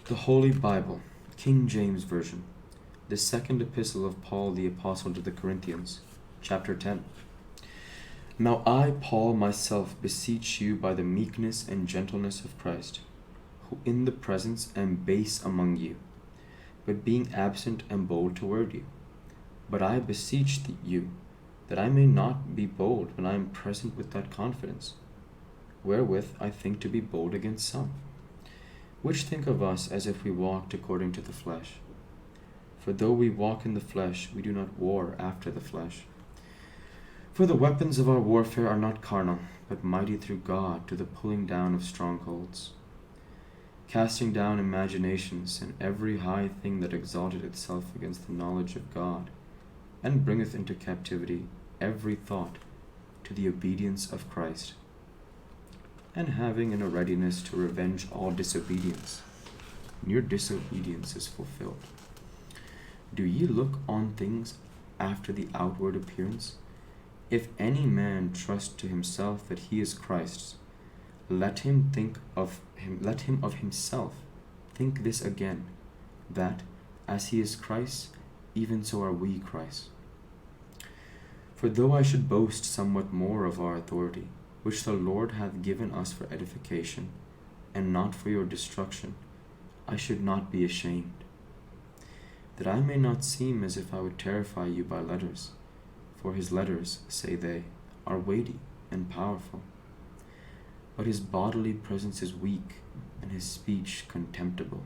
The Holy Bible, King James Version, the second epistle of Paul the Apostle to the Corinthians, chapter 10. Now I, Paul, myself beseech you by the meekness and gentleness of Christ, who in the presence am base among you, but being absent am bold toward you. But I beseech you, that I may not be bold when I am present with that confidence, wherewith I think to be bold against some, which think of us as if we walked according to the flesh. For though we walk in the flesh, we do not war after the flesh. For the weapons of our warfare are not carnal, but mighty through God to the pulling down of strongholds, casting down imaginations and every high thing that exalted itself against the knowledge of God, and bringeth into captivity every thought to the obedience of Christ, and having in a readiness to revenge all disobedience, when your disobedience is fulfilled. Do ye look on things after the outward appearance? If any man trust to himself that he is Christ's, let him of himself think this again, that as he is Christ, even so are we Christ. For though I should boast somewhat more of our authority, which the Lord hath given us for edification, and not for your destruction, I should not be ashamed, that I may not seem as if I would terrify you by letters. For his letters, say they, are weighty and powerful, but his bodily presence is weak, and his speech contemptible.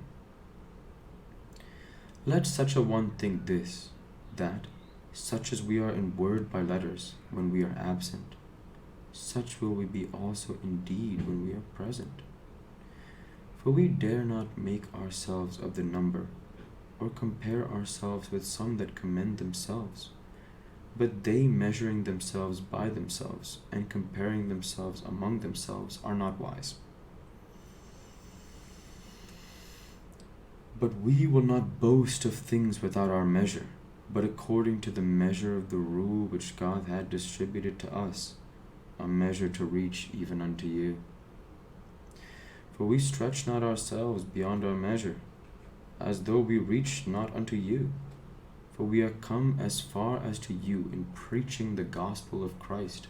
Let such a one think this, that, such as we are in word by letters when we are absent, such will we be also indeed when we are present. For we dare not make ourselves of the number, or compare ourselves with some that commend themselves. But they, measuring themselves by themselves, and comparing themselves among themselves, are not wise. But we will not boast of things without our measure, but according to the measure of the rule which God had distributed to us, a measure to reach even unto you. For we stretch not ourselves beyond our measure, as though we reached not unto you. For we are come as far as to you in preaching the gospel of Christ,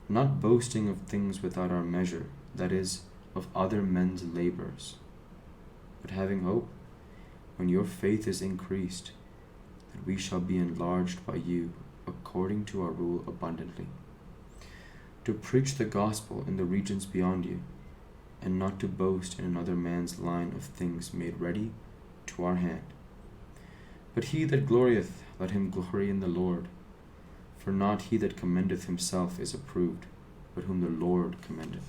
not boasting of things without our measure, that is, of other men's labors, but having hope, when your faith is increased, that we shall be enlarged by you according to our rule abundantly, to preach the gospel in the regions beyond you, and not to boast in another man's line of things made ready to our hand. But he that glorieth, let him glory in the Lord. For not he that commendeth himself is approved, but whom the Lord commendeth.